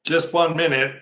Just 1 minute.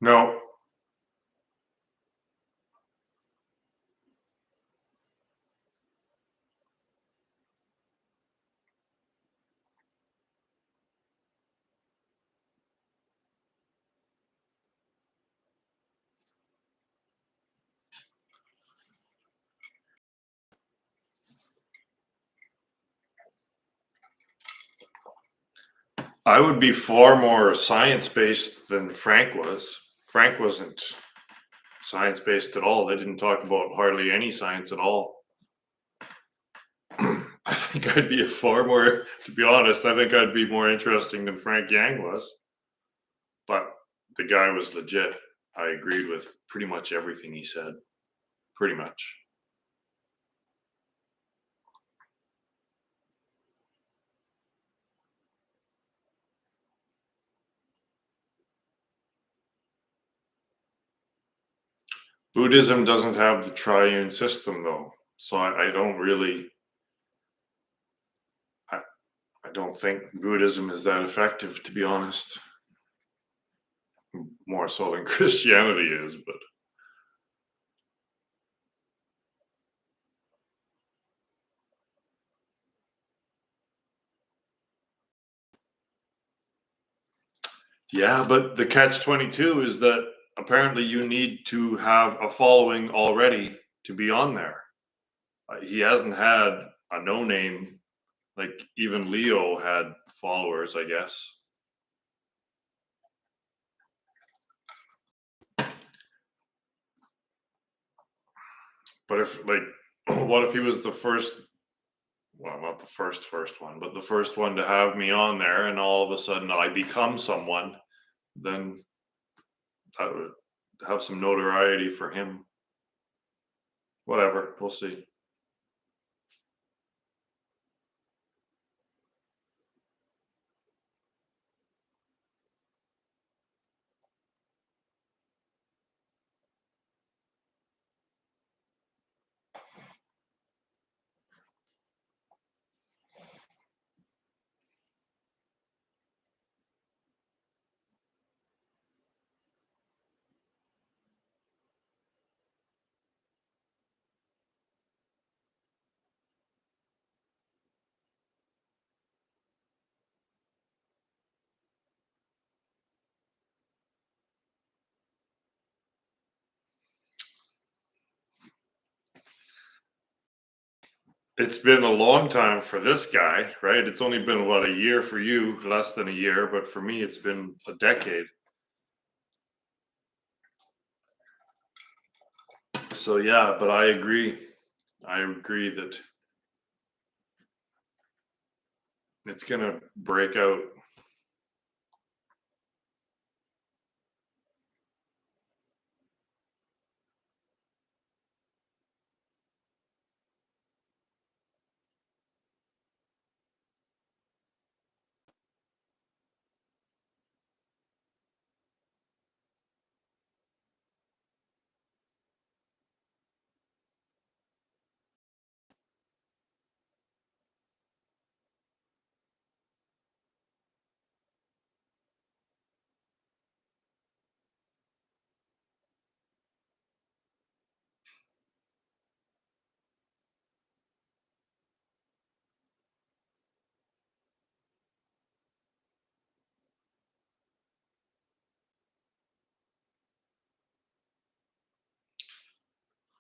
No. I would be far more science-based than Frank was. Frank wasn't science-based at all. They didn't talk about hardly any science at all. I think I'd be to be honest, I think I'd be more interesting than Frank Yang was. But the guy was legit. I agreed with pretty much everything he said. Pretty much. Buddhism doesn't have the triune system though. So I don't really I, I don't think Buddhism is that effective, to be honest. More so than Christianity is, but yeah, but the catch 22 is that apparently you need to have a following already to be on there. He hasn't had a no name, like even Leo had followers, I guess. But if, like, what if he was the first, well, not the first one, but the first one to have me on there, and all of a sudden I become someone, then that would have some notoriety for him. Whatever, we'll see. It's been a long time for this guy, right? It's only been what, a year for you, less than a year, but for me, it's been a decade. So yeah, but I agree. I agree that it's gonna break out.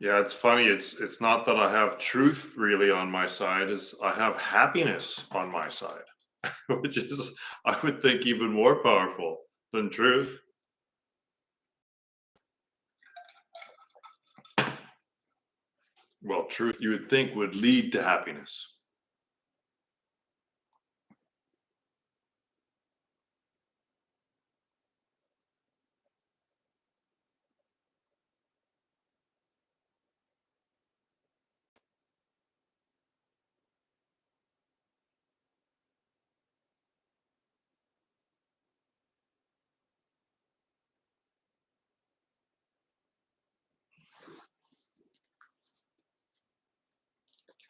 Yeah, it's funny. It's not that I have truth really on my side, is I have happiness on my side, which is I would think even more powerful than truth. Well, truth you would think would lead to happiness.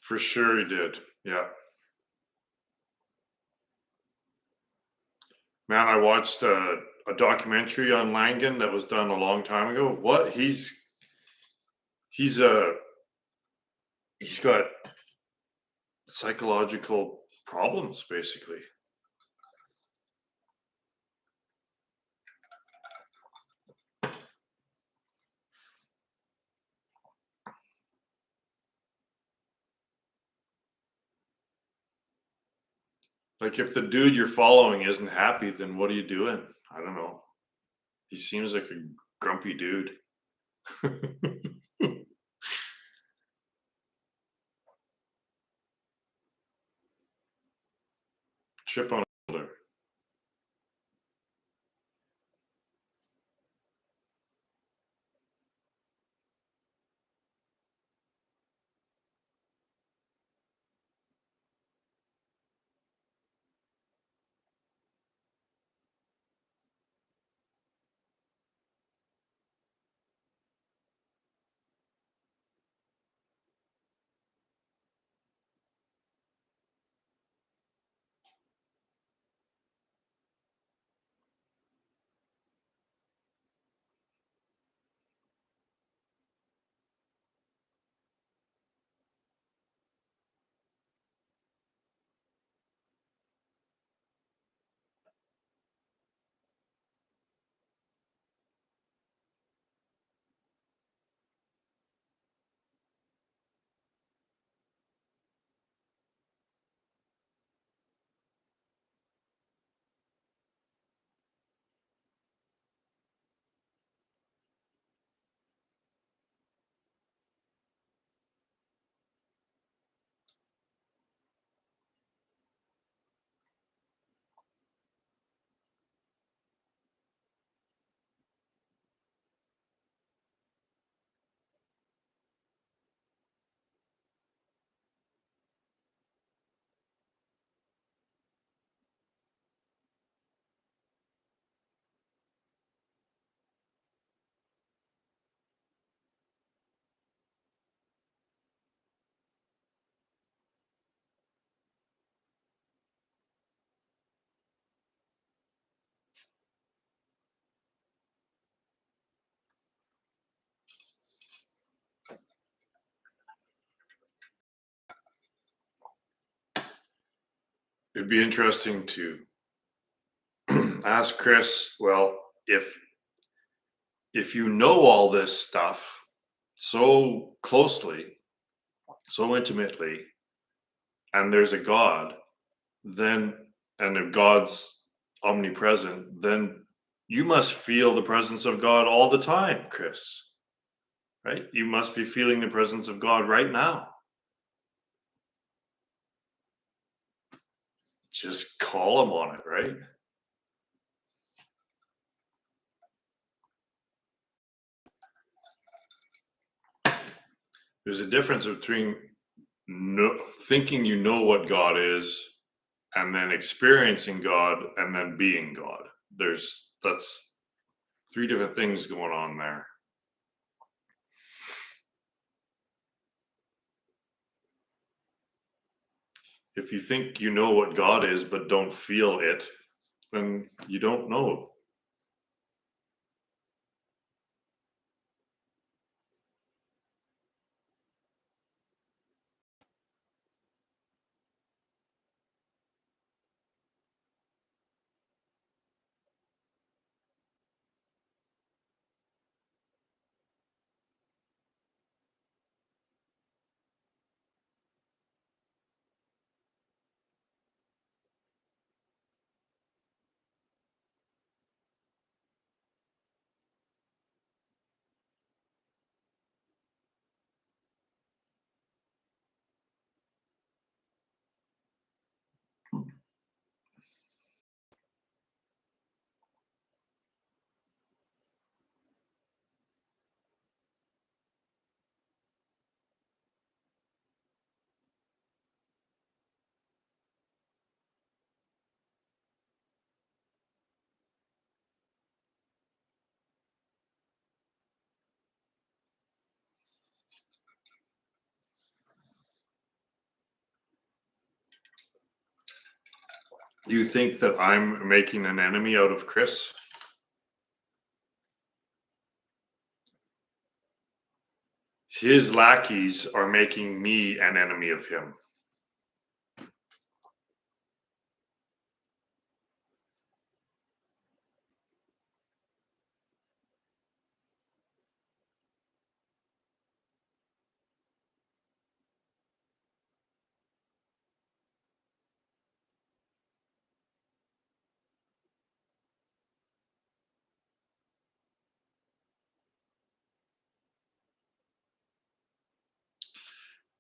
For sure he did. Yeah. Man, I watched a documentary on Langan that was done a long time ago. What he's a he's got psychological problems basically. Like if the dude you're following isn't happy, then what are you doing? I don't know. He seems like a grumpy dude. Chip on his shoulder. It'd be interesting to ask Chris, well, if you know all this stuff so closely, so intimately, and there's a God, then and if God's omnipresent, then you must feel the presence of God all the time, Chris. Right? You must be feeling the presence of God right now. Just call him on it, right? There's a difference between thinking you know what God is and then experiencing God and then being God. That's three different things going on there. If you think you know what God is but don't feel it, then you don't know. You think that I'm making an enemy out of Chris? His lackeys are making me an enemy of him.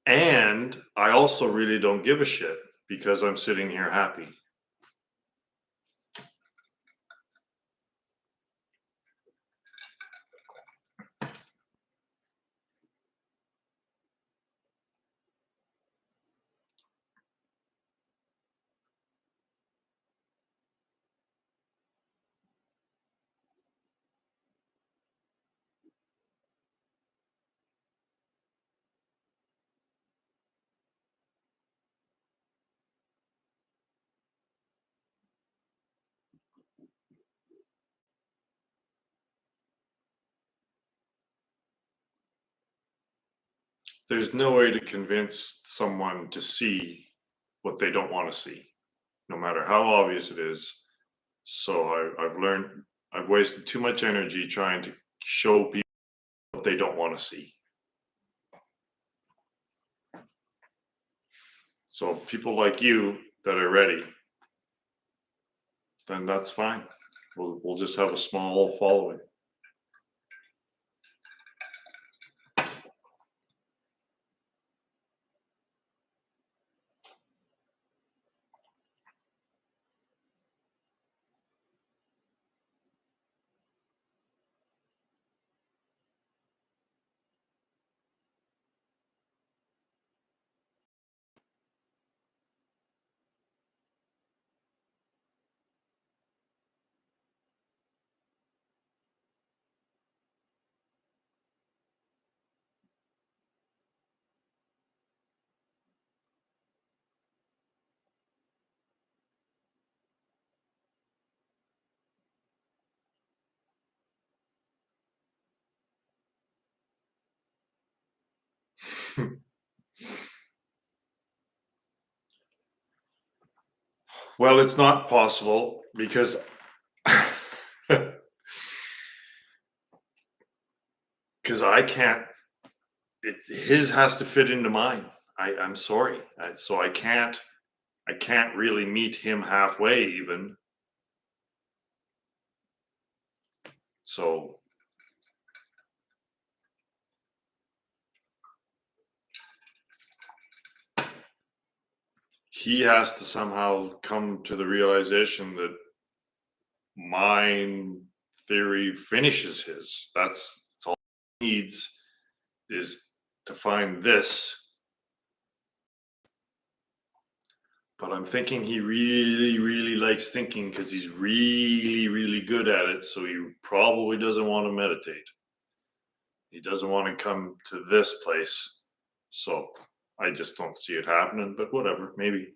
And I also really don't give a shit because I'm sitting here happy. There's no way to convince someone to see what they don't want to see, no matter how obvious it is. So I've learned I've wasted too much energy trying to show people what they don't want to see. So people like you that are ready, then that's fine. We'll just have a small following. Well, it's not possible because because I can't. It's his has to fit into mine. I'm sorry, so I can't. I can't really meet him halfway, even. So he has to somehow come to the realization that my theory finishes his. That's all he needs is to find this. But I'm thinking he really, really likes thinking because he's really, really good at it. So he probably doesn't want to meditate. He doesn't want to come to this place. So I just don't see it happening, but whatever, maybe.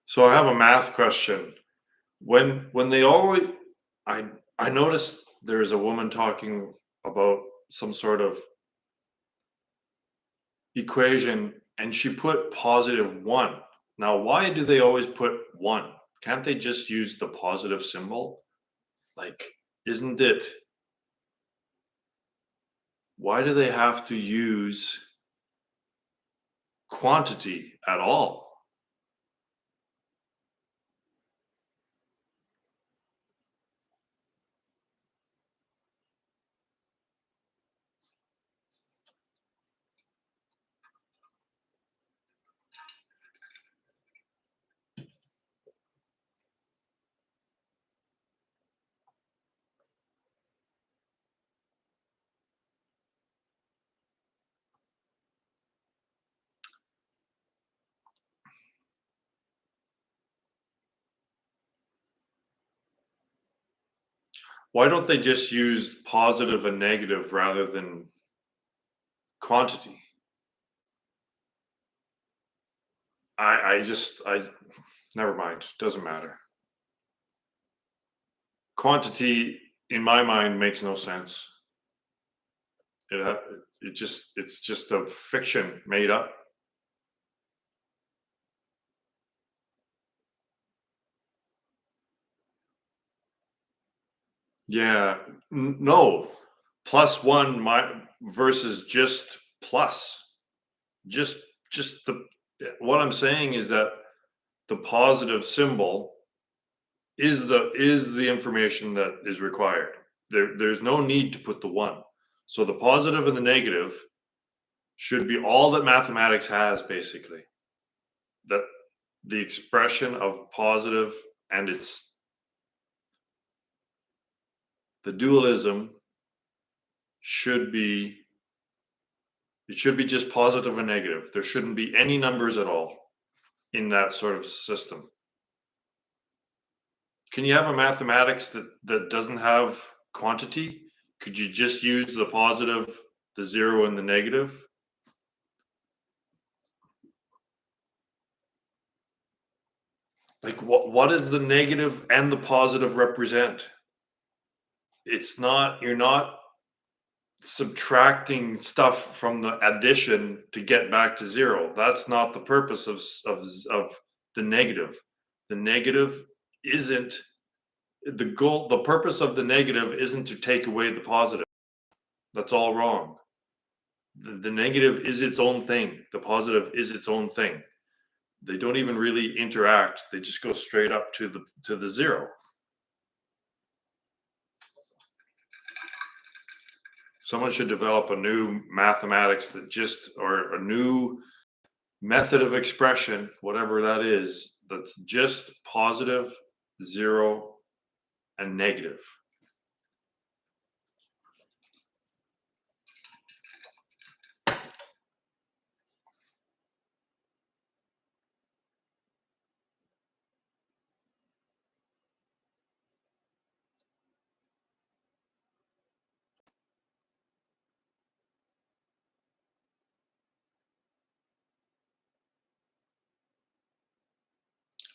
So I have a math question. When they always I I noticed there's a woman talking about some sort of equation and she put positive 1. Now, why do they always put 1? Can't they just use the positive symbol? Like, isn't it why do they have to use quantity at all? Why don't they just use positive and negative rather than quantity? I never mind. Doesn't matter. Quantity, in my mind, makes no sense. It's just a fiction made up. Yeah, no, plus one my versus just plus. Just just the what I'm saying is that the positive symbol is the information that is required. There's no need to put the one. So the positive and the negative should be all that mathematics has, basically. That the expression of positive and its the dualism should be it should be just positive and negative. There shouldn't be any numbers at all in that sort of system. Can you have a mathematics that doesn't have quantity? Could you just use the positive, the zero, and the negative? Like what does the negative and the positive represent? It's not you're not subtracting stuff from the addition to get back to zero. That's not the purpose of the negative. The negative isn't the goal. The purpose of the negative isn't to take away the positive. That's all wrong. The negative is its own thing. The positive is its own thing. They don't even really interact. They just go straight up to the zero. Someone should develop a new mathematics that just or a new method of expression, whatever that is, that's just positive, zero, and negative.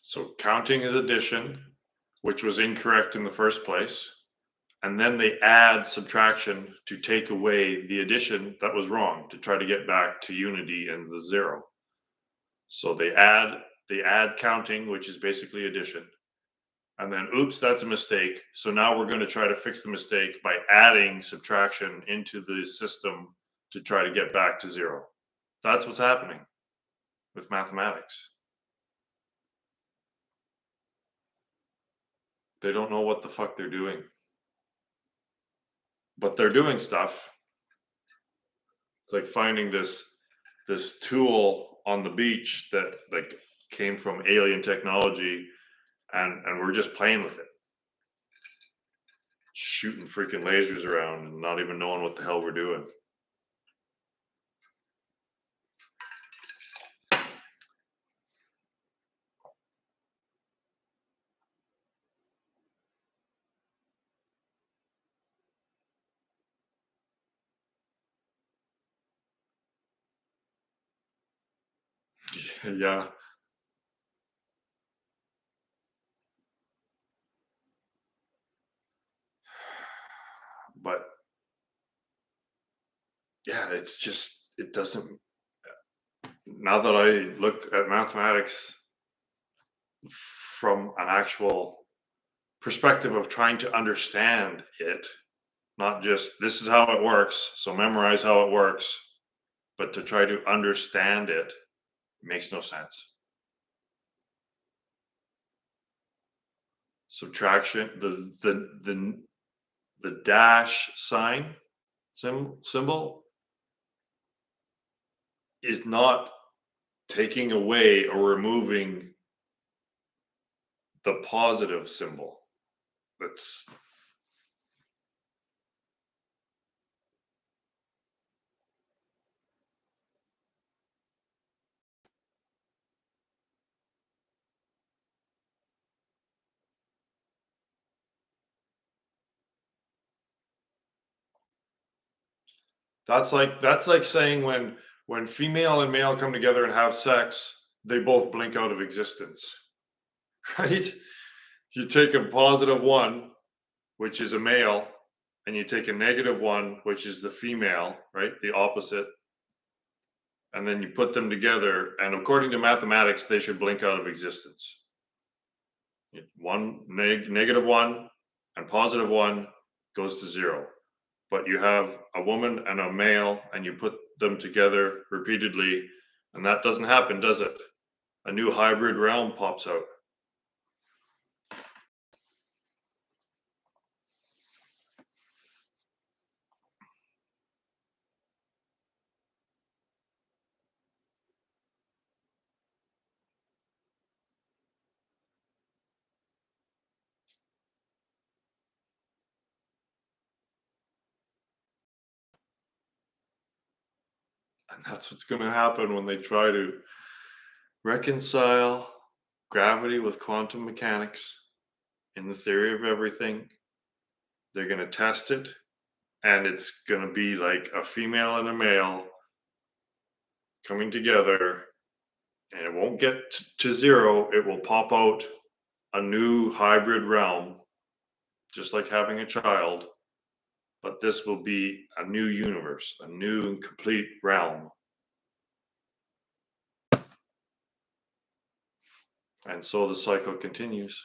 So counting is addition, which was incorrect in the first place. And then they add subtraction to take away the addition that was wrong to try to get back to unity and the zero. So they add counting, which is basically addition. And then oops, that's a mistake. So now we're going to try to fix the mistake by adding subtraction into the system to try to get back to zero. That's what's happening with mathematics. They don't know what the fuck they're doing. But they're doing stuff. It's like finding this tool on the beach that like came from alien technology and we're just playing with it. Shooting freaking lasers around and not even knowing what the hell we're doing. Yeah. But yeah, it's just it doesn't now that I look at mathematics from an actual perspective of trying to understand it, not just this is how it works, so memorize how it works, but to try to understand it makes no sense. Subtraction, the dash sign symbol is not taking away or removing the positive symbol. That's That's like saying when female and male come together and have sex, they both blink out of existence, right? You take a positive one, which is a male, and you take a negative one, which is the female, right? The opposite, and then you put them together, and according to mathematics, they should blink out of existence. One negative one and positive one goes to zero. But you have a woman and a male, and you put them together repeatedly, and that doesn't happen, does it? A new hybrid realm pops out. And that's what's going to happen when they try to reconcile gravity with quantum mechanics in the theory of everything. They're going to test it, and it's going to be like a female and a male coming together, and it won't get to zero. It will pop out a new hybrid realm, just like having a child, but this will be a new universe, a new and complete realm. And so the cycle continues.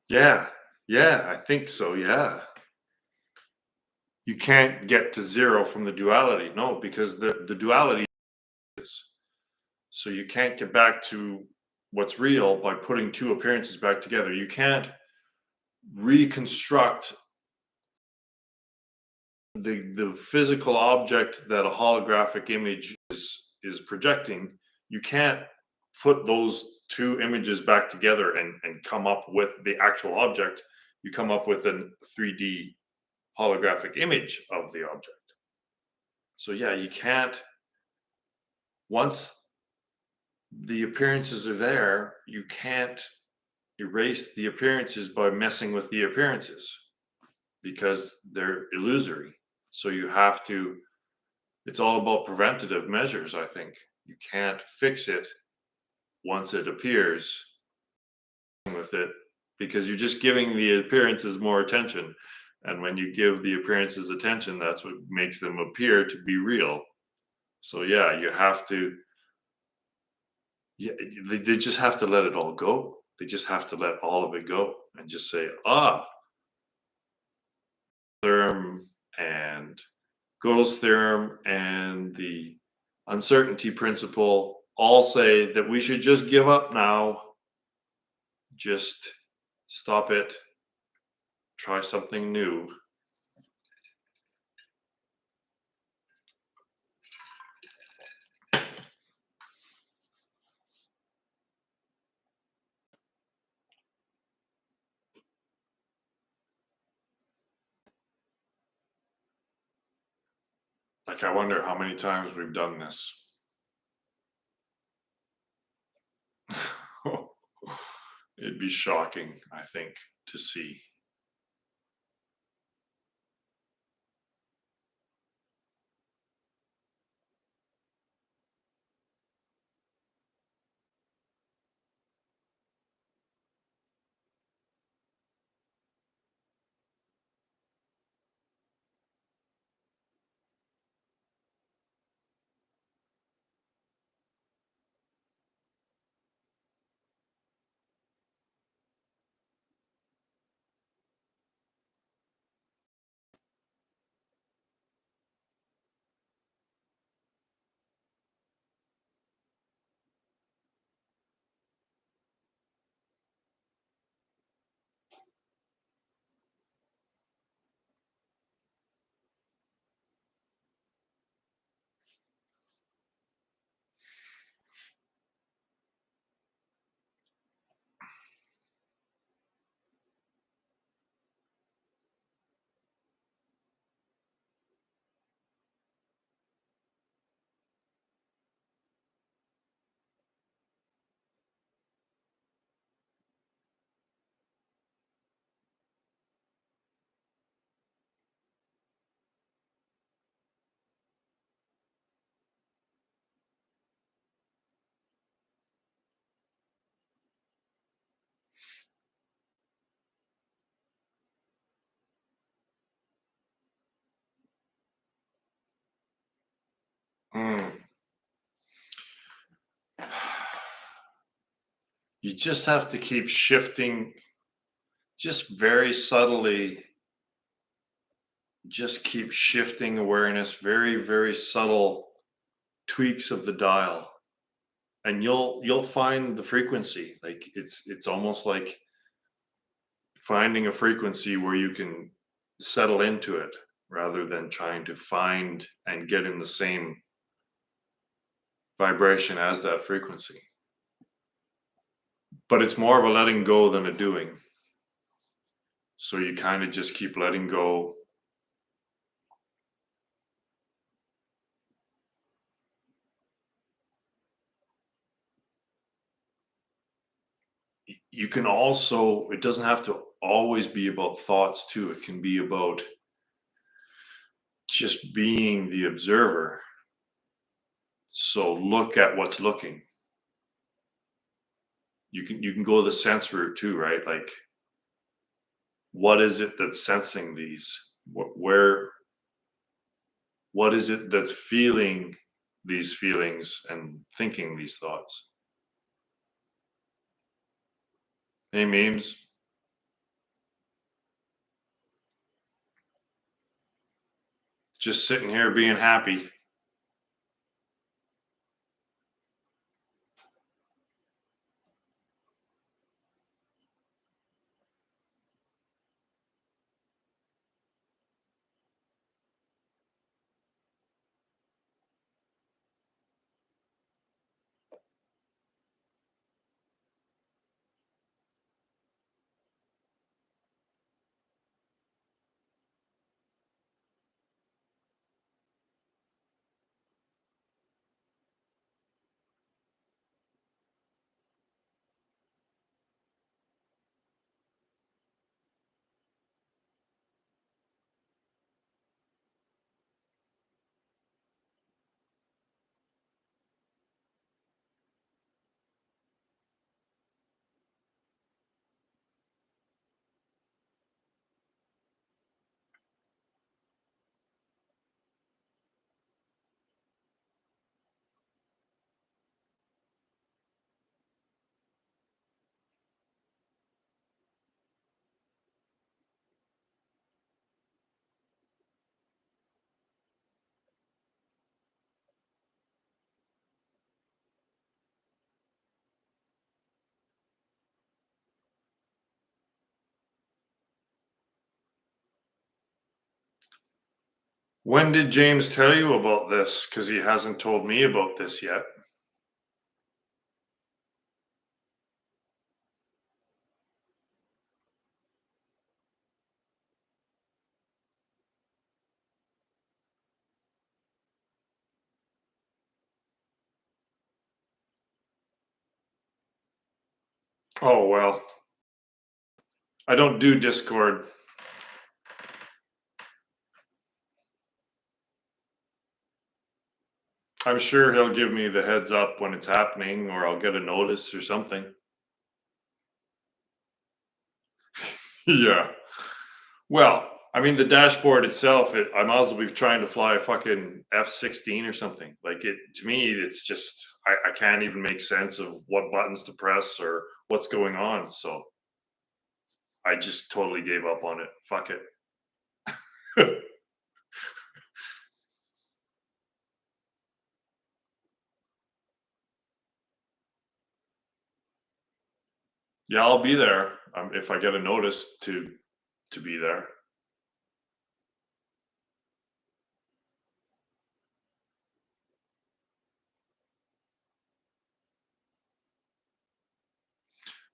Yeah, yeah, I think so. Yeah. You can't get to zero from the duality. No, because the duality is. So you can't get back to what's real by putting two appearances back together. You can't reconstruct the physical object that a holographic image is projecting. You can't put those two images back together and come up with the actual object. You come up with a 3D holographic image of the object. So yeah, you can't, once the appearances are there, you can't erase the appearances by messing with the appearances because they're illusory. So you have to, it's all about preventative measures, I think. You can't fix it once it appears with it because you're just giving the appearances more attention. And when you give the appearances attention, that's what makes them appear to be real. So yeah, you have to, yeah, they just have to let it all go. They just have to let all of it go and just say, theorem and Gödel's theorem and the uncertainty principle all say that we should just give up now, just stop it, try something new. Like, I wonder how many times we've done this. It'd be shocking, I think, to see. You just have to keep shifting, just very subtly, just keep shifting awareness, very, very subtle tweaks of the dial. And you'll find the frequency. Like it's almost like finding a frequency where you can settle into it rather than trying to find and get in the same vibration as that frequency. But it's more of a letting go than a doing. So you kind of just keep letting go. You can also, it doesn't have to always be about thoughts too. It can be about just being the observer. So look at what's looking. You can go the sense route too, right? Like what is it that's sensing these? What is it that's feeling these feelings and thinking these thoughts? Hey, memes. Just sitting here being happy. When did James tell you about this? Because he hasn't told me about this yet. Oh, well, I don't do Discord. I'm sure he'll give me the heads up when it's happening, or I'll get a notice or something. Yeah. Well, I mean, the dashboard itself, I might as well be trying to fly a fucking F-16 or something. Like it to me, it's just I can't even make sense of what buttons to press or what's going on. So I just totally gave up on it. Fuck it. Yeah, I'll be there if I get a notice to be there.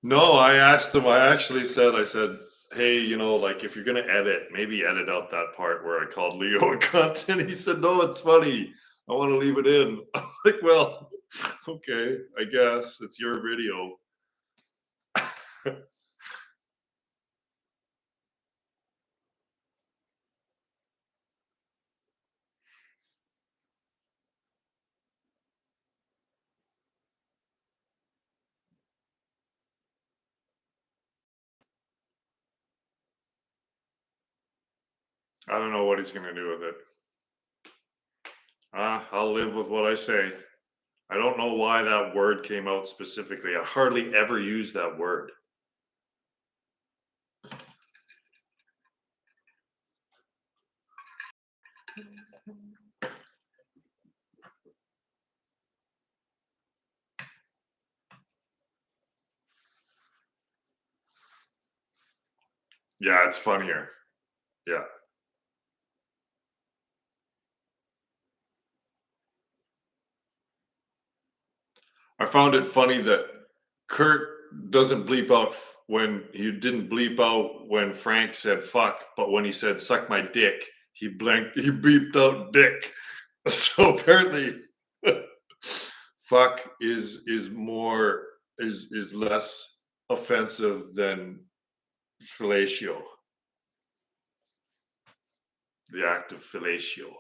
No, I asked him. I said, hey, like if you're gonna edit, maybe edit out that part where I called Leo a cunt. And he said, no, it's funny. I want to leave it in. I was like, well, okay, I guess it's your video. I don't know what he's gonna do with it. I'll live with what I say. I don't know why that word came out specifically. I hardly ever use that word. Yeah, it's funnier. Yeah. I found it funny that Kurt doesn't bleep out when he didn't bleep out when Frank said fuck, but when he said suck my dick, he beeped out dick. So apparently fuck is less offensive than fellatio, the act of fellatio.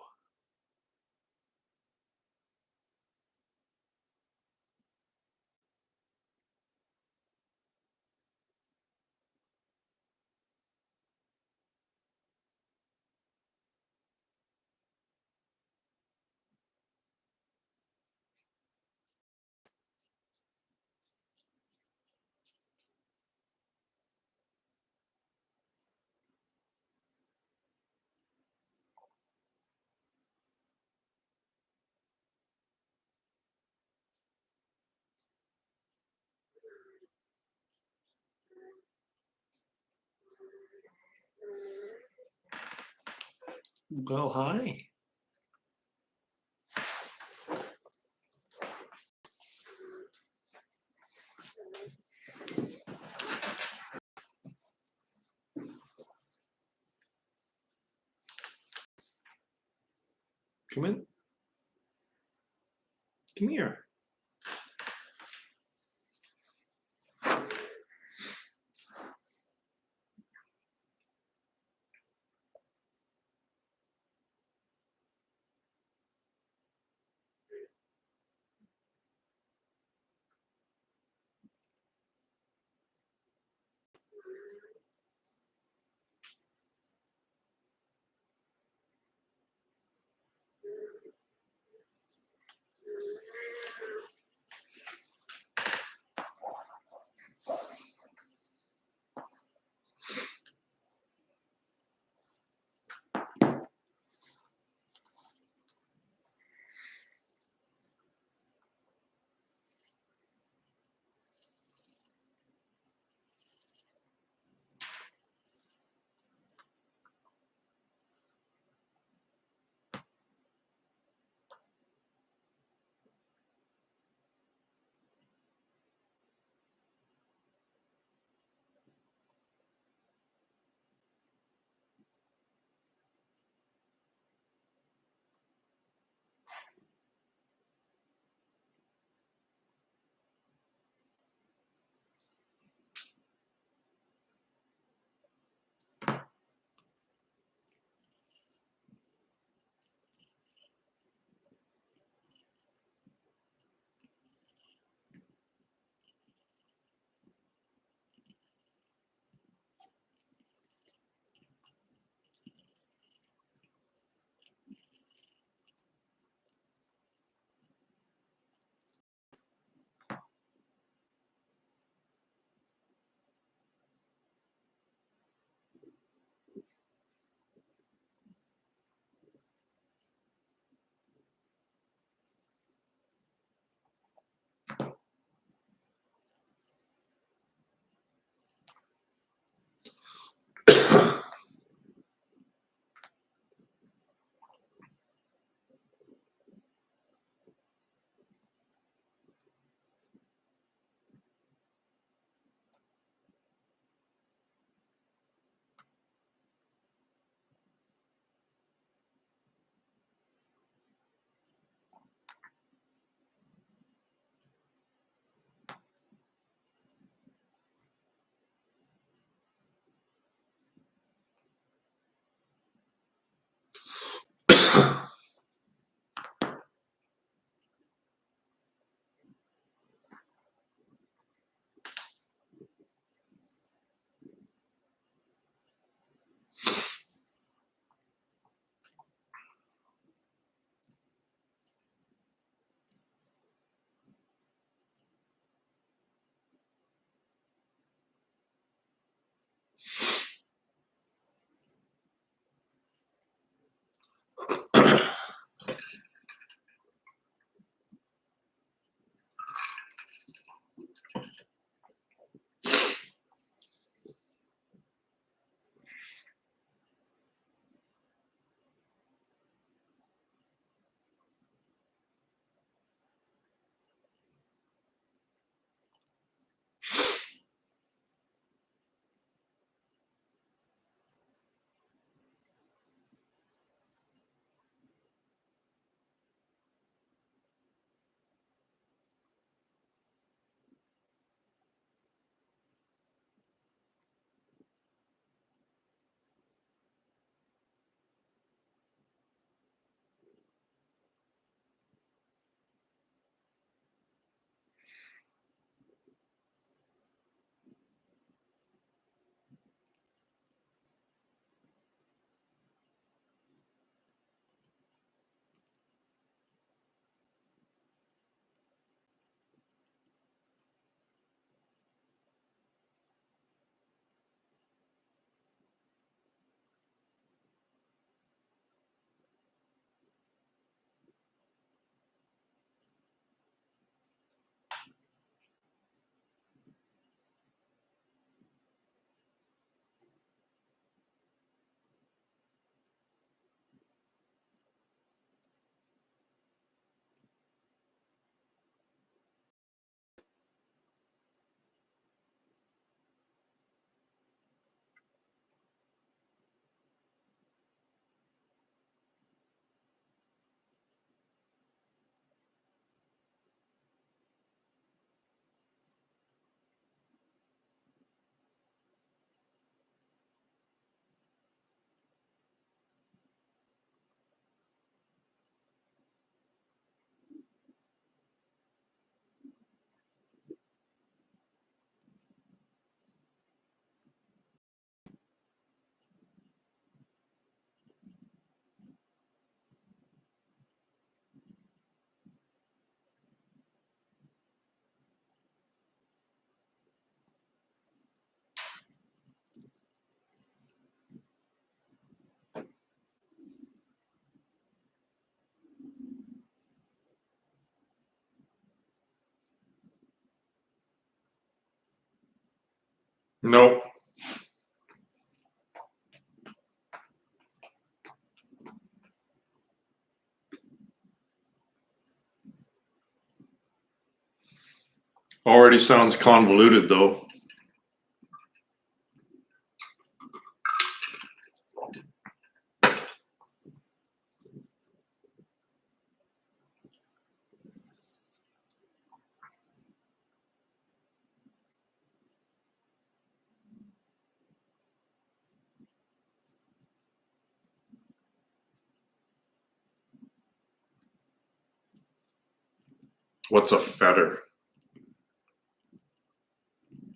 Well, hi. Come in. Come here. Nope. Already sounds convoluted though. What's a fetter?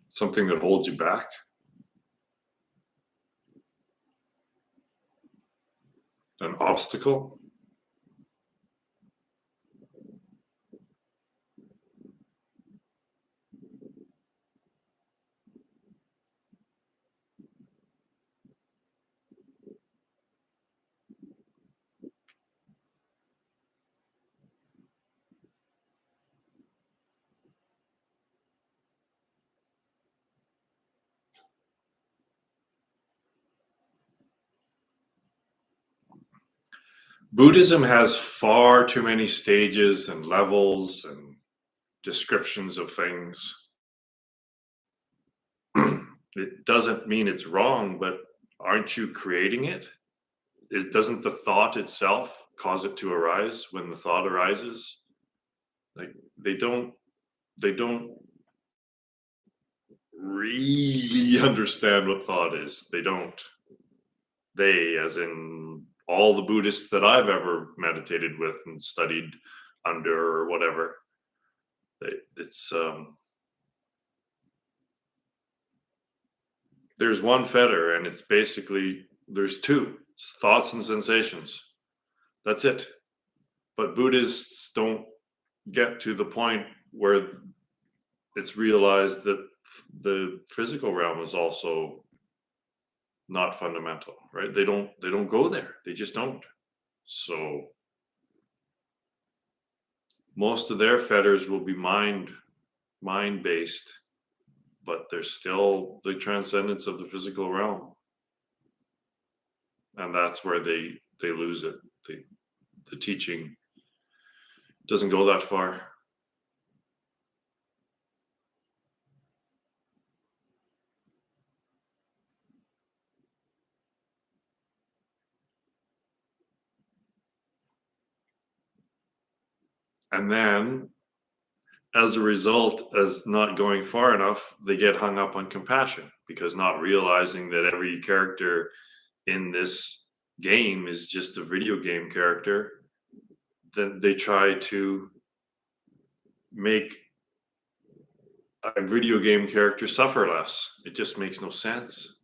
Something that holds you back? An obstacle? Buddhism has far too many stages and levels and descriptions of things. It doesn't mean it's wrong, but aren't you creating it? Doesn't the thought itself cause it to arise when the thought arises? Like they don't really understand what thought is. They don't. They, as in all the Buddhists that I've ever meditated with and studied under or whatever, it's there's one fetter, and it's basically there's two thoughts and sensations. That's it. But Buddhists don't get to the point where it's realized that the physical realm is also not fundamental, right? They don't go there. They just don't. So most of their fetters will be mind based, but there's still the transcendence of the physical realm, and that's where they lose it. The teaching doesn't go that far. And then as a result, as not going far enough, they get hung up on compassion, because not realizing that every character in this game is just a video game character, then they try to make a video game character suffer less. It just makes no sense.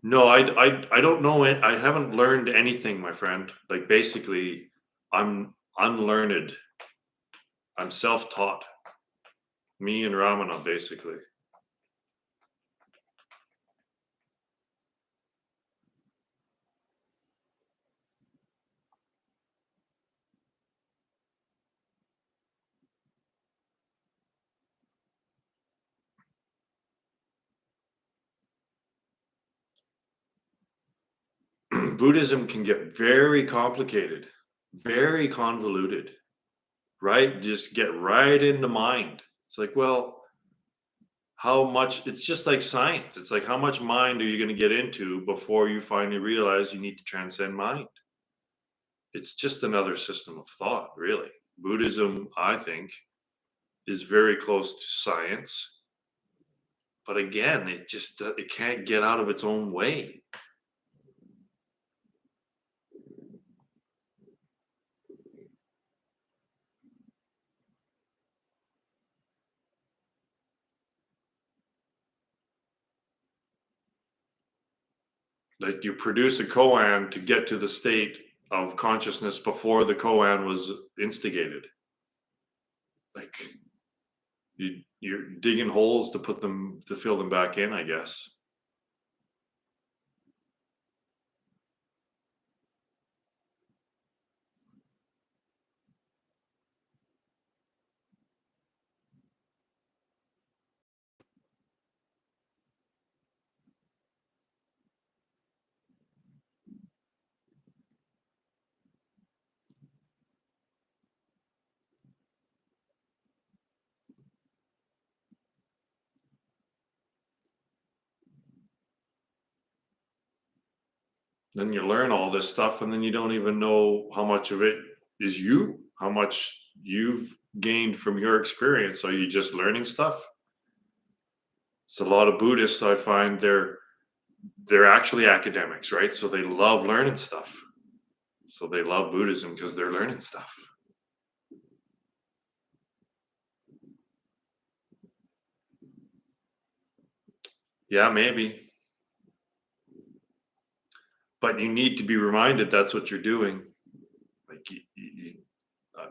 No, I don't know it. I haven't learned anything, my friend. Like basically, I'm unlearned. I'm self-taught. Me and Ramana, basically. Buddhism can get very complicated, very convoluted, right? Just get right into mind. It's like, well, how much? It's just like science. It's like, how much mind are you going to get into before you finally realize you need to transcend mind? It's just another system of thought, really. Buddhism, I think, is very close to science, but again, it can't get out of its own way. Like you produce a koan to get to the state of consciousness before the koan was instigated. Like you're digging holes to put them to fill them back in, I guess. Then you learn all this stuff, and then you don't even know how much of it is you, how much you've gained from your experience. Are you just learning stuff? It's a lot of Buddhists I find they're actually academics, right? So they love learning stuff. So they love Buddhism because they're learning stuff. Yeah, maybe. But you need to be reminded that's what you're doing. Like uh,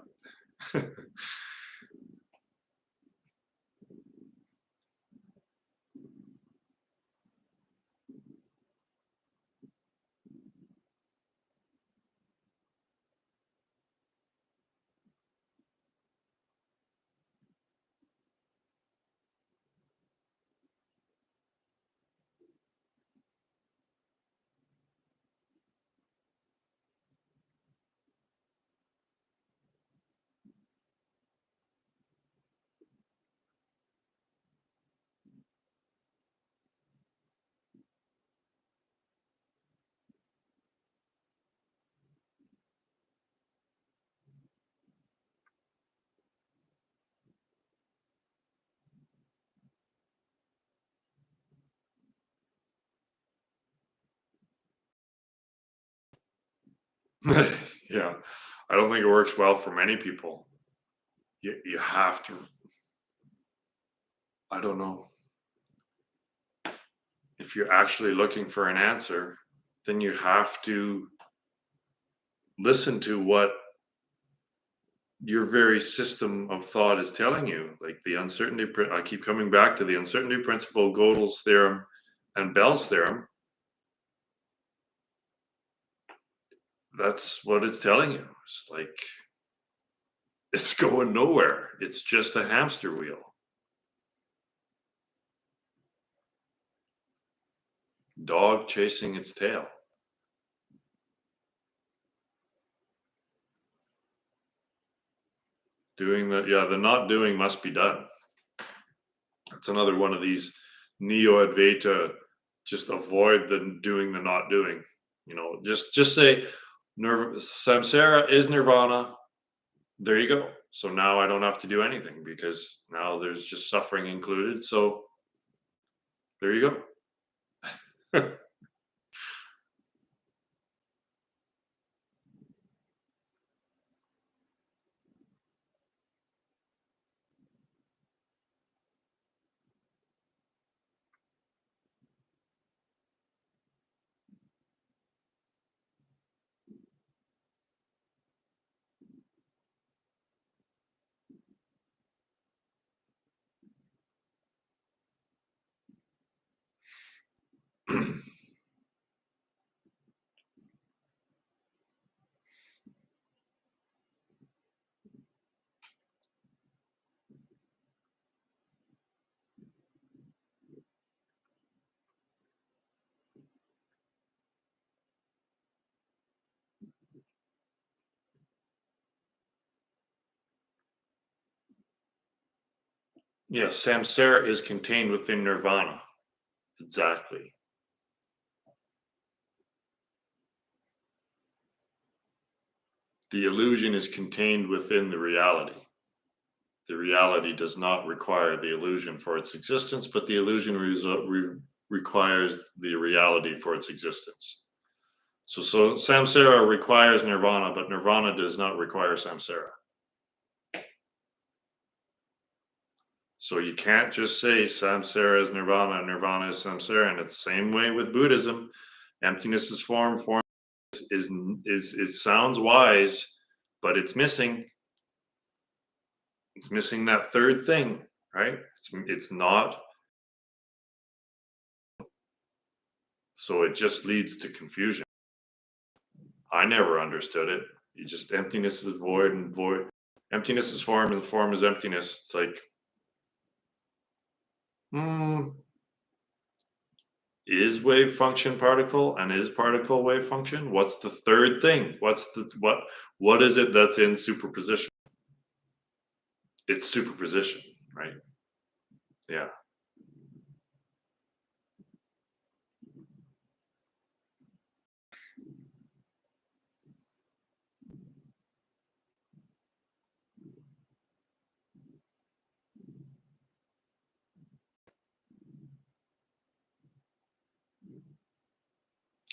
yeah, I don't think it works well for many people. You have to. I don't know. If you're actually looking for an answer, then you have to listen to what your very system of thought is telling you. Like the uncertainty, I keep coming back to the uncertainty principle, Gödel's theorem, and Bell's theorem. That's what it's telling you. It's like it's going nowhere. It's just a hamster wheel. Dog chasing its tail. The not doing must be done. It's another one of these neo Advaita, just avoid the doing, the not doing. Just say samsara is nirvana. There you go. So now I don't have to do anything because now there's just suffering included. So there you go. Yes, samsara is contained within nirvana. Exactly. The illusion is contained within the reality. The reality does not require the illusion for its existence, but the illusion requires the reality for its existence. So samsara requires nirvana, but nirvana does not require samsara. So you can't just say samsara is nirvana and nirvana is samsara. And it's the same way with Buddhism. Emptiness is form, form is it sounds wise, but it's missing. It's missing that third thing, right? It's not. So it just leads to confusion. I never understood it. You just emptiness is void and void. Emptiness is form and form is emptiness. It's like, is wave function particle and is particle wave function? What's the third thing? What is it that's in superposition? It's superposition, right? Yeah.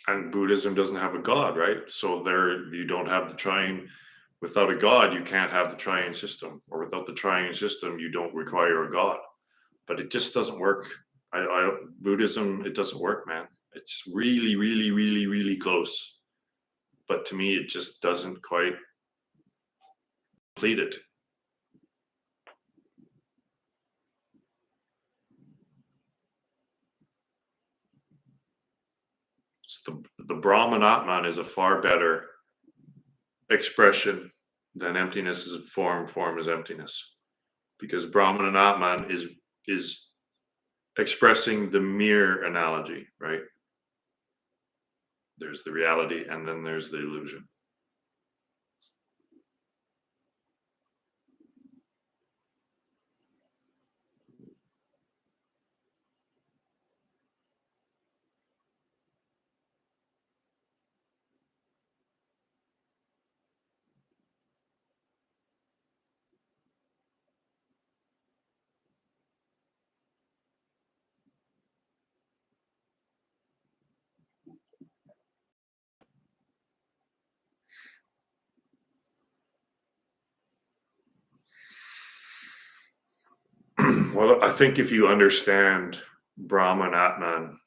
And Buddhism doesn't have a god, right? So there you don't have the triune. Without a god, you can't have the triune system, or without the triune system, you don't require a god. But it just doesn't work. I don't, Buddhism, it doesn't work, man. It's really, really, really, really close, but to me, it just doesn't quite complete it. It's the Brahman Atman is a far better expression than emptiness is a form. Form is emptiness, because Brahman and Atman is expressing the mere analogy, right? There's the reality, and then there's the illusion. Well, I think if you understand Brahman Atman,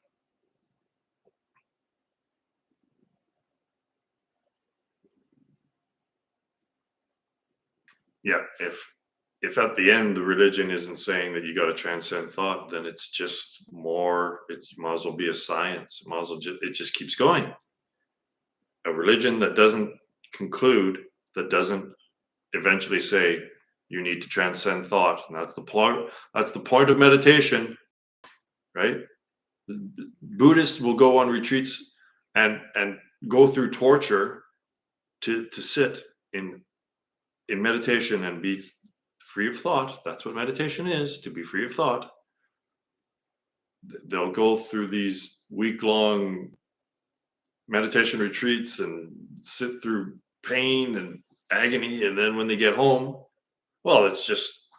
yeah, if at the end the religion isn't saying that you got to transcend thought, then it's just more. It might as well be a science. It might as well it just keeps going. A religion that doesn't conclude, that doesn't eventually say you need to transcend thought, and that's the point. That's the point of meditation, right? Buddhists will go on retreats and go through torture to sit in meditation and be free of thought. That's what meditation is, to be free of thought. They'll go through these week-long meditation retreats and sit through pain and agony, and then when they get home, well, it's just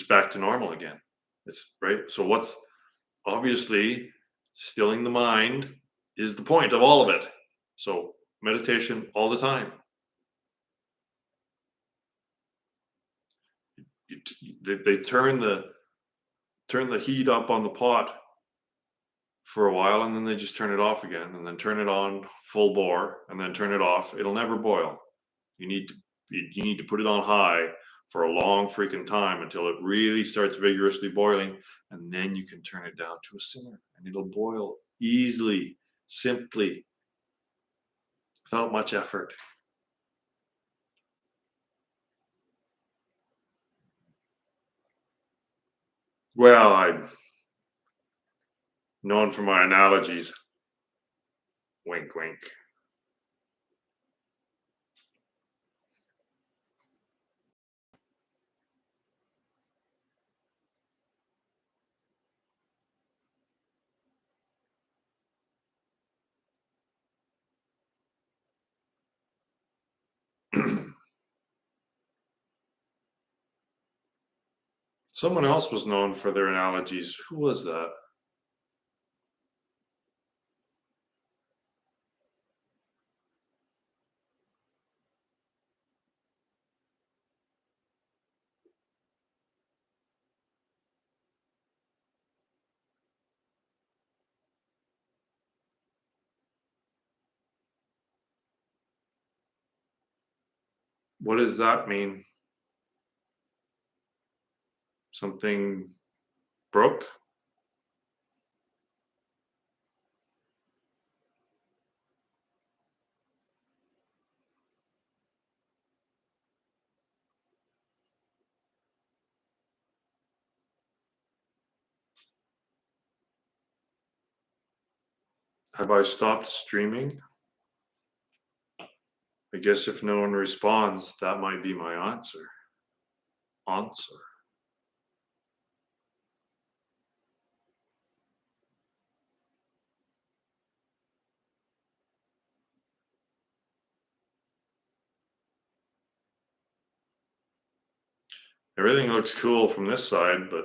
back to normal again. It's right. So what's obviously stilling the mind is the point of all of it. So meditation all the time. They turn the heat up on the pot for a while, and then they just turn it off again, and then turn it on full bore, and then turn it off. It'll never boil. You need to put it on high for a long freaking time until it really starts vigorously boiling, and then you can turn it down to a simmer, and it'll boil easily, simply, without much effort. Well, I'm known for my analogies. Wink, wink. Someone else was known for their analogies. Who was that? What does that mean? Something broke? Have I stopped streaming? I guess if no one responds, that might be my answer. Everything looks cool from this side, but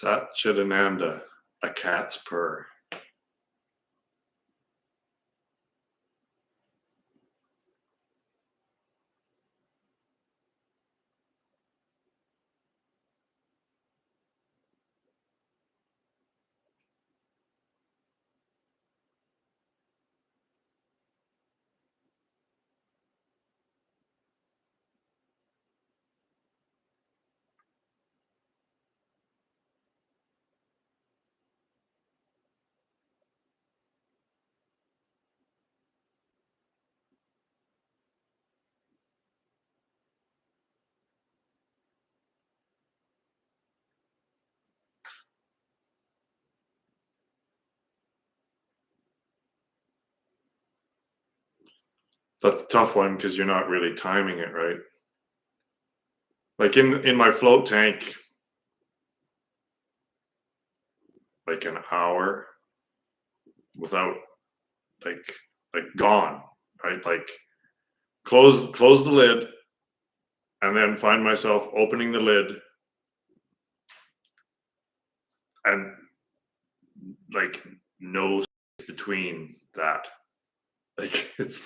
Satchidananda, a cat's purr. That's a tough one because you're not really timing it right. Like in my float tank, like an hour without like gone, right? Like close the lid and then find myself opening the lid and like no between that. Like it's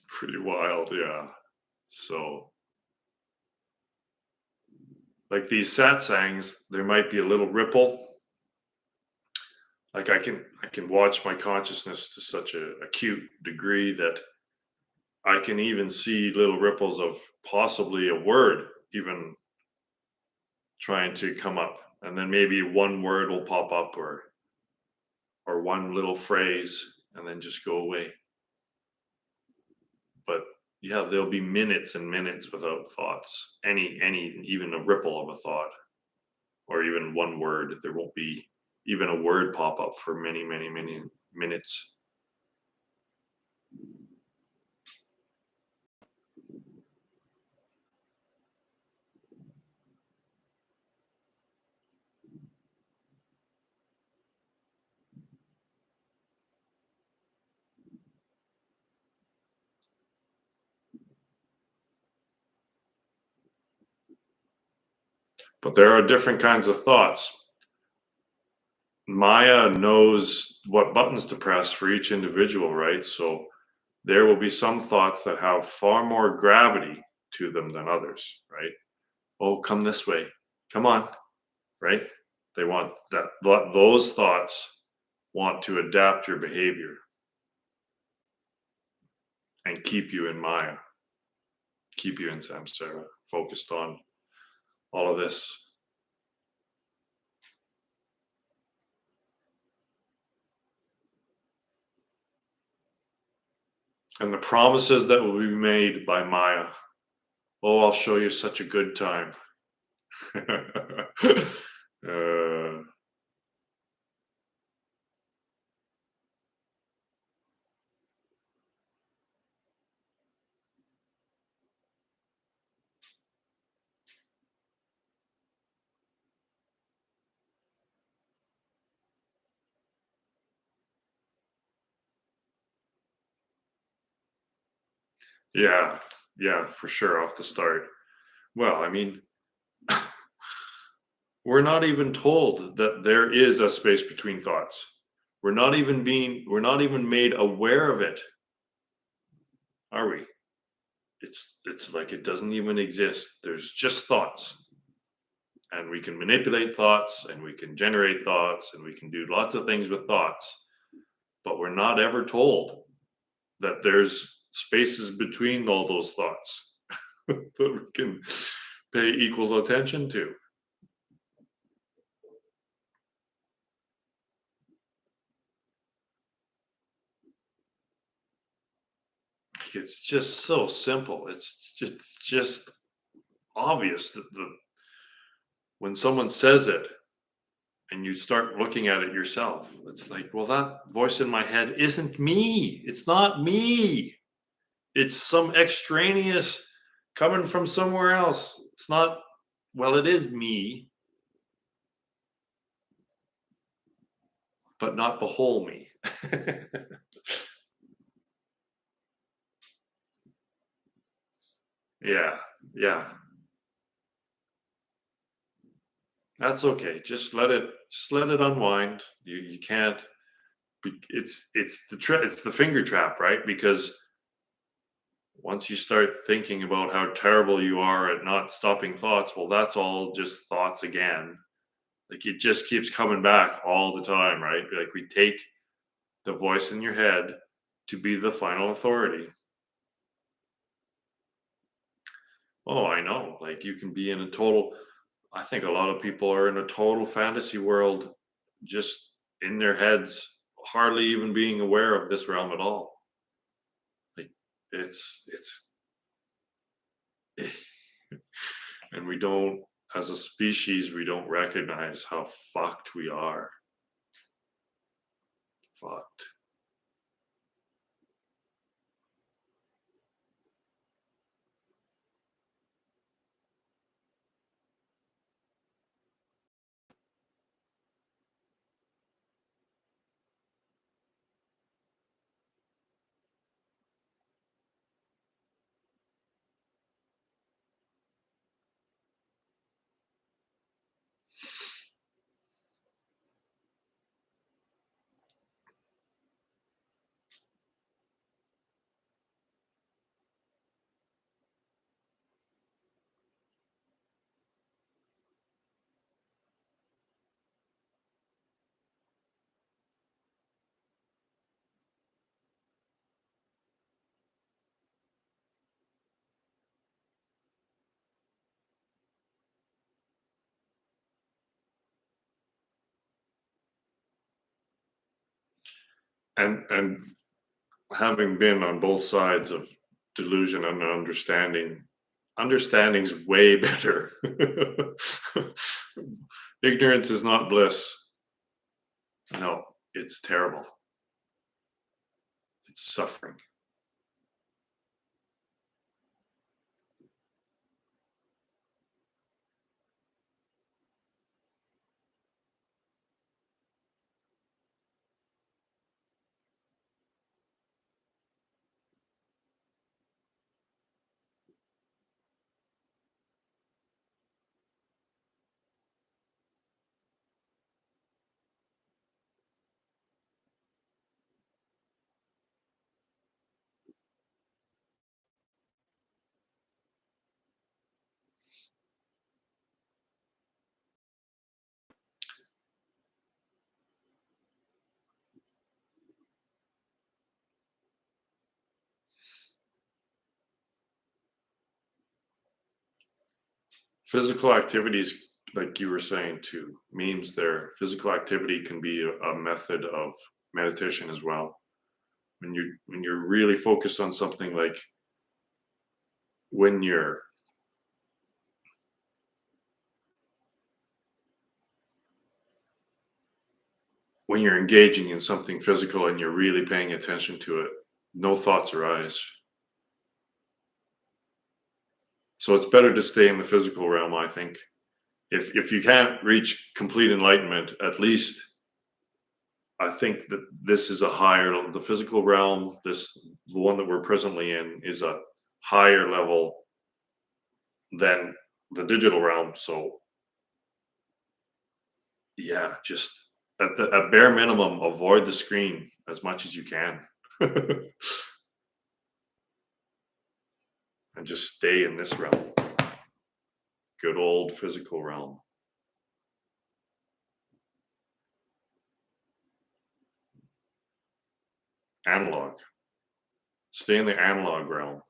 pretty wild, yeah. So like these satsangs, there might be a little ripple. Like I can watch my consciousness to such a acute degree that I can even see little ripples of possibly a word even trying to come up, and then maybe one word will pop up or one little phrase and then just go away. But yeah, there'll be minutes and minutes without thoughts, any even a ripple of a thought or even one word. There won't be even a word pop up for many minutes. But there are different kinds of thoughts. Maya knows what buttons to press for each individual, right? So there will be some thoughts that have far more gravity to them than others, right? Oh, come this way. Come on, right? They want that, those thoughts want to adapt your behavior and keep you in Maya, keep you in samsara, focused on all of this. And the promises that will be made by Maya. Oh, I'll show you such a good time. uh, yeah, yeah, for sure, off the start. Well, I mean, we're not even told that there is a space between thoughts. We're not even made aware of it, are we? It's like it doesn't even exist. There's just thoughts. And we can manipulate thoughts and we can generate thoughts and we can do lots of things with thoughts. But we're not ever told that there's spaces between all those thoughts that we can pay equal attention to. It's just so simple. It's just obvious that when someone says it and you start looking at it yourself, it's like, well, that voice in my head isn't me. It's not me. It's some extraneous coming from somewhere else. It's not, well, it is me, but not the whole me. Yeah, yeah. That's okay. Just let it unwind. You can't it's the finger trap, right? Because once you start thinking about how terrible you are at not stopping thoughts, well, that's all just thoughts again. Like it just keeps coming back all the time, right? Like we take the voice in your head to be the final authority. Oh, I know. Like you can be in a total I think a lot of people are in a total fantasy world just in their heads, hardly even being aware of this realm at all. Like it's and we don't as a species we don't recognize how fucked we are. Fucked. And having been on both sides of delusion and understanding, understanding's way better. Ignorance is not bliss. No, it's terrible. It's suffering. Physical activities, like you were saying to memes there, physical activity can be a method of meditation as well. When you're really focused on something like when you're when you're engaging in something physical and you're really paying attention to it, no thoughts arise. So it's better to stay in the physical realm, I think. If you can't reach complete enlightenment, at least I think that this is a higher the physical realm, this the one that we're presently in is a higher level than the digital realm. So yeah, just at bare minimum, avoid the screen as much as you can. And just stay in this realm. Good old physical realm. Analog. Stay in the analog realm.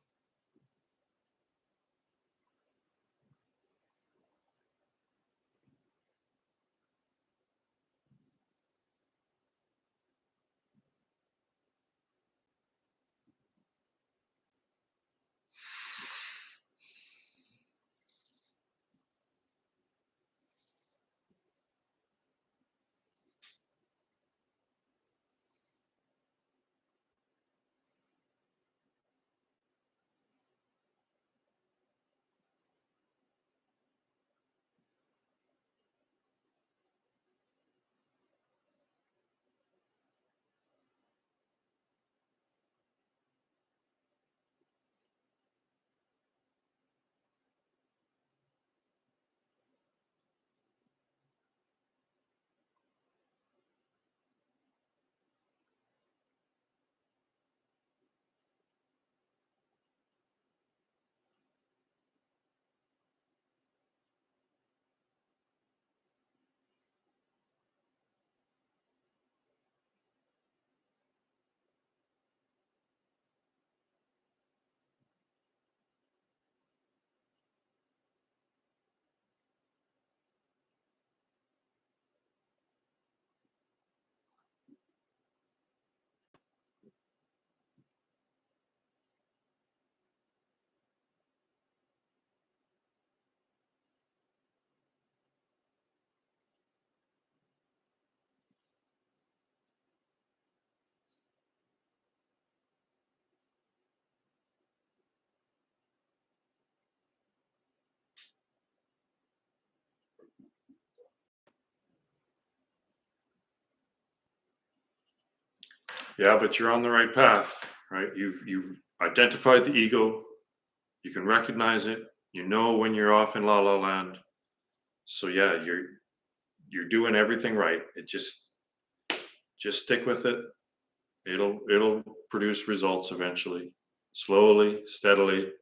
Yeah, but you're on the right path, right? You've identified the ego. You can recognize it. You know when you're off in la la land. So yeah, you're doing everything right. It just stick with it. It'll produce results eventually. Slowly, steadily.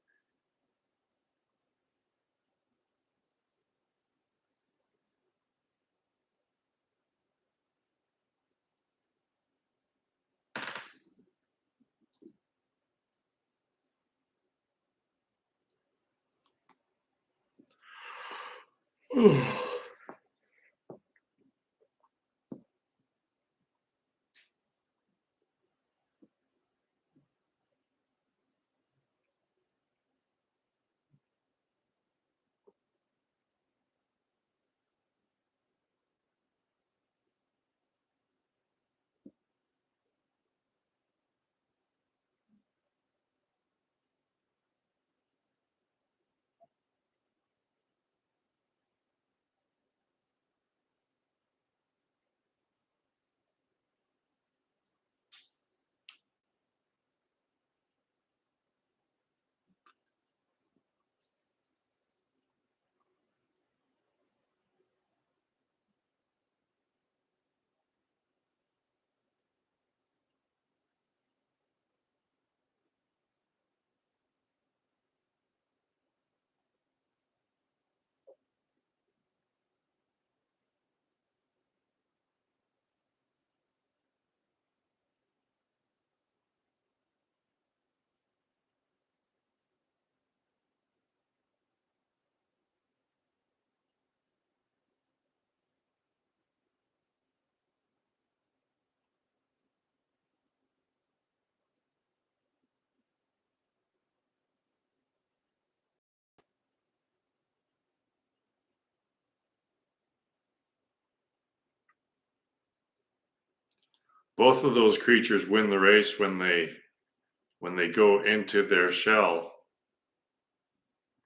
Both of those creatures win the race when they go into their shell,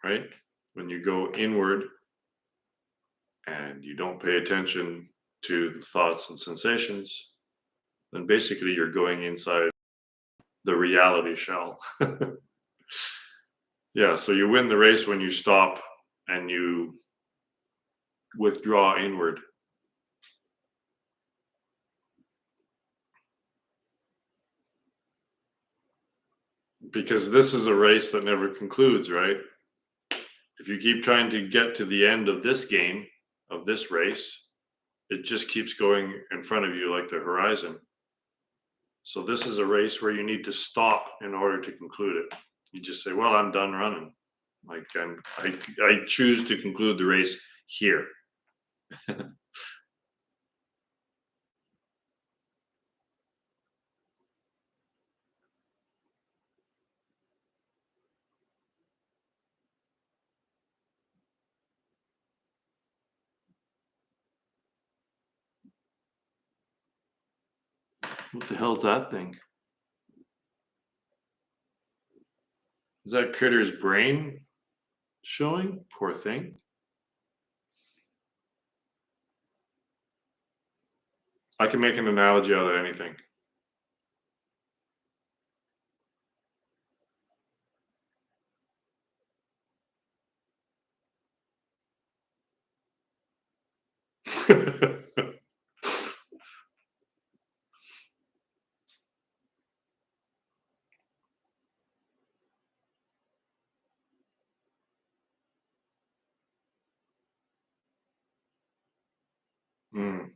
right? When you go inward and you don't pay attention to the thoughts and sensations, then basically you're going inside the reality shell. Yeah, so you win the race when you stop and you withdraw inward. Because this is a race that never concludes, right? If you keep trying to get to the end of this game, of this race, it just keeps going in front of you like the horizon. So this is a race where you need to stop in order to conclude it. You just say, "Well, I'm done running. Like I choose to conclude the race here." What the hell's that thing? Is that critter's brain showing? Poor thing. I can make an analogy out of anything. Mm.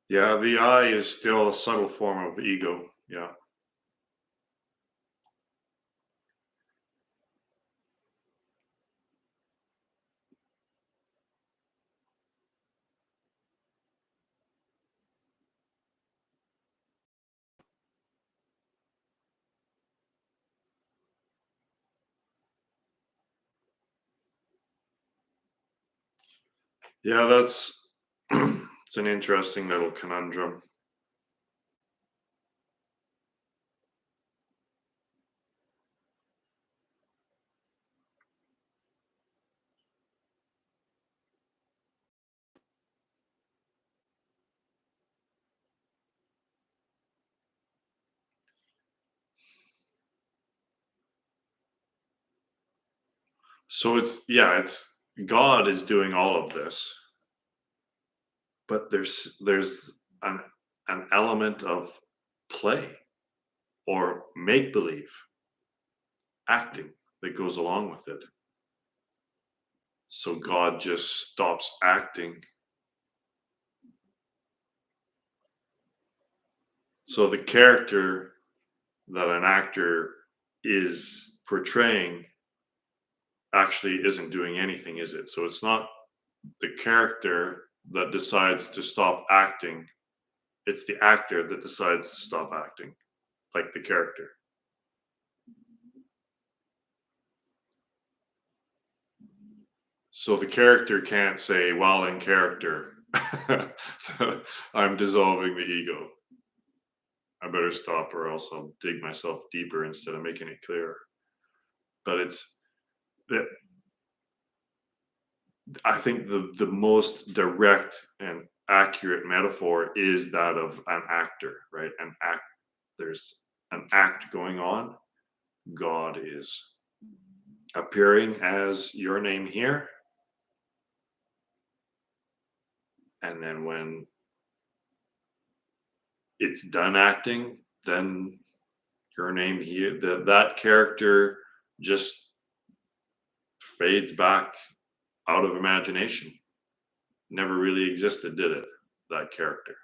Yeah, the I is still a subtle form of ego. Yeah. Yeah, that's it's an interesting little conundrum. So it's God is doing all of this, but there's an an element of play or make believe acting that goes along with it. So God just stops acting. So the character that an actor is portraying actually isn't doing anything, is it? So it's not the character that decides to stop acting, it's the actor that decides to stop acting, like the character. So the character can't say, while in character, I'm dissolving the ego. I better stop or else I'll dig myself deeper instead of making it clear. But it's that I think the most direct and accurate metaphor is that of an actor, right? An act there's an act going on. God is appearing as your name here. And then when it's done acting, then your name here, that character just fades back out of imagination. Never really existed, did it? That character.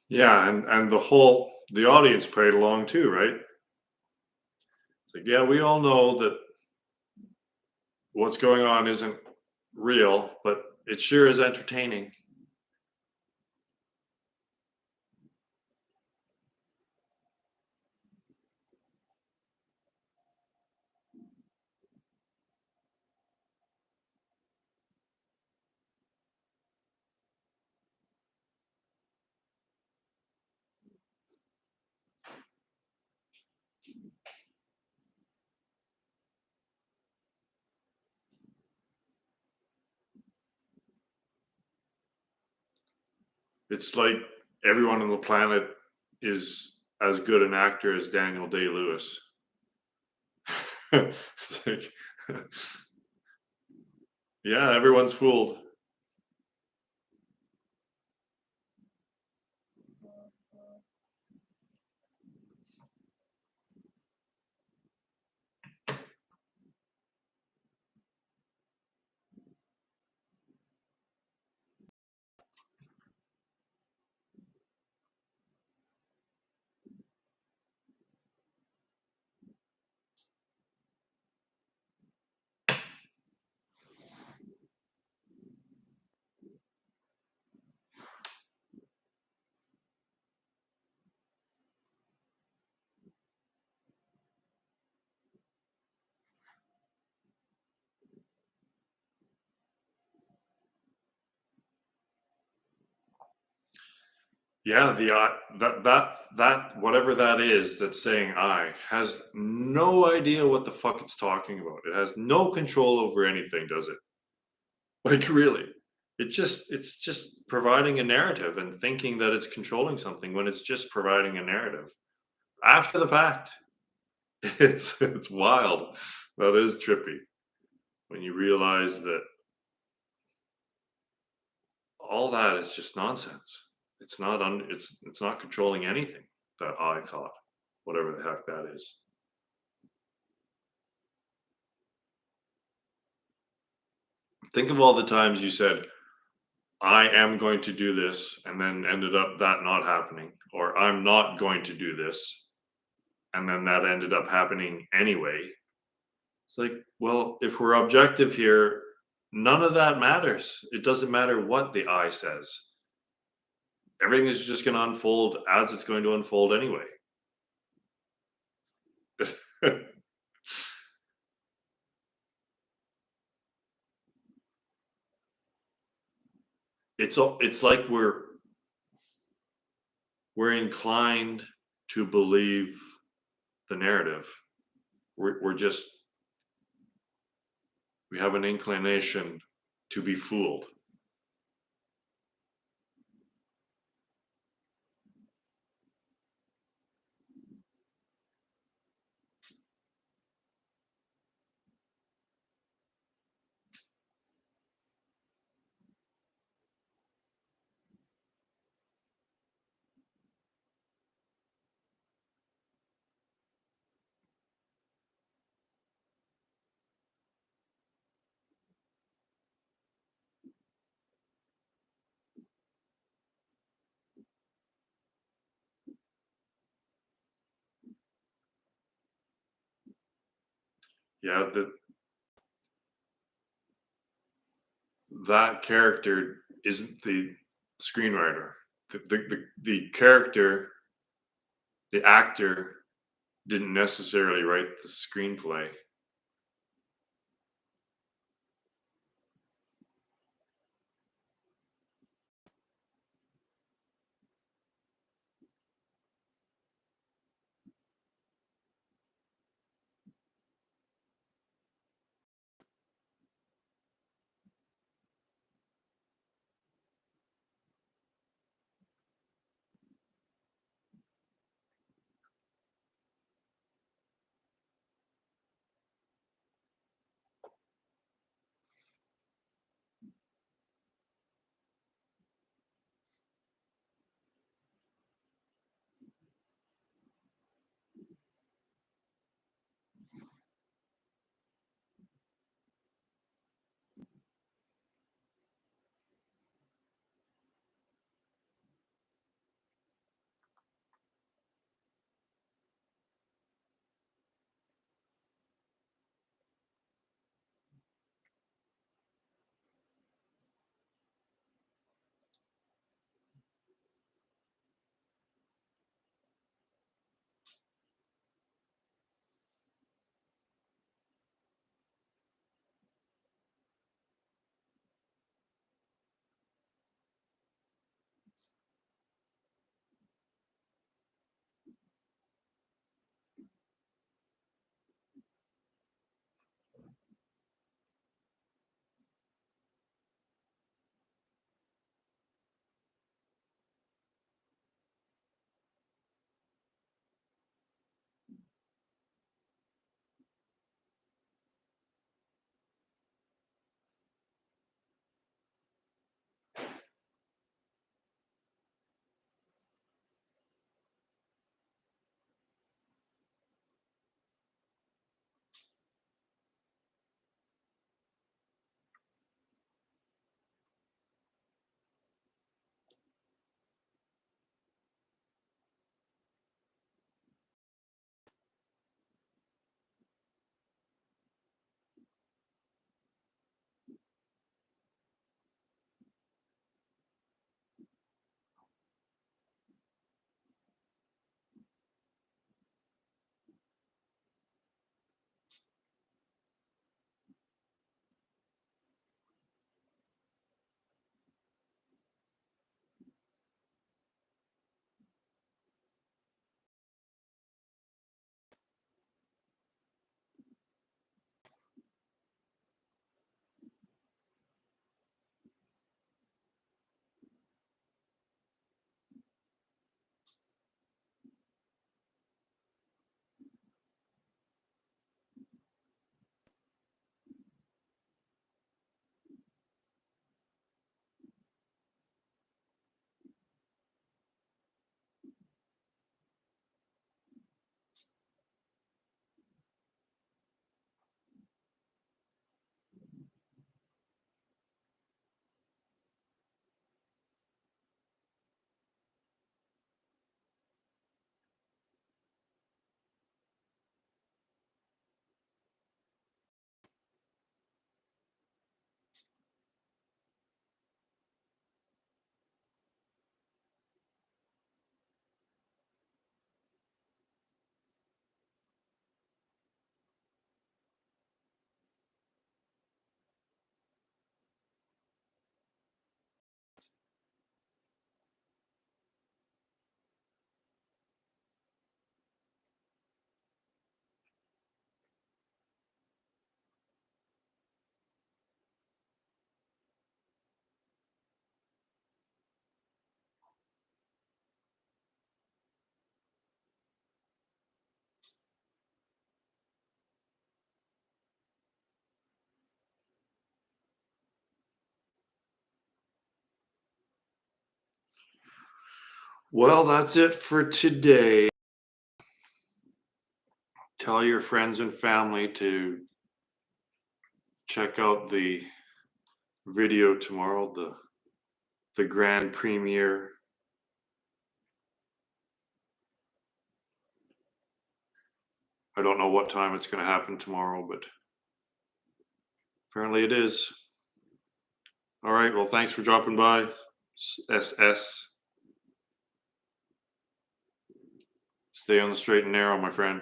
Yeah, and the audience played along too, right? Like, yeah, we all know that what's going on isn't real, but it sure is entertaining. It's like everyone on the planet is as good an actor as Daniel Day Lewis. It's like, yeah, everyone's fooled. Yeah, the that whatever that is that's saying I has no idea what the fuck it's talking about. It has no control over anything, does it? Like really. It's just providing a narrative and thinking that it's controlling something when it's just providing a narrative. After the fact. It's wild. That is trippy when you realize that all that is just nonsense. It's not controlling anything that I thought, whatever the heck that is. Think of all the times you said, I am going to do this, and then ended up that not happening, or I'm not going to do this, and then that ended up happening anyway. It's like, well, if we're objective here, none of that matters. It doesn't matter what the I says. Everything is just going to unfold as it's going to unfold anyway. It's like we're inclined to believe the narrative. We're just we have an inclination to be fooled. Yeah, that character isn't the screenwriter. The character, the actor didn't necessarily write the screenplay. Well, that's it for today. Tell your friends and family to check out the video tomorrow, the grand premiere. I don't know what time it's going to happen tomorrow, but apparently it is. All right. Well, thanks for dropping by. SS. Stay on the straight and narrow, my friend.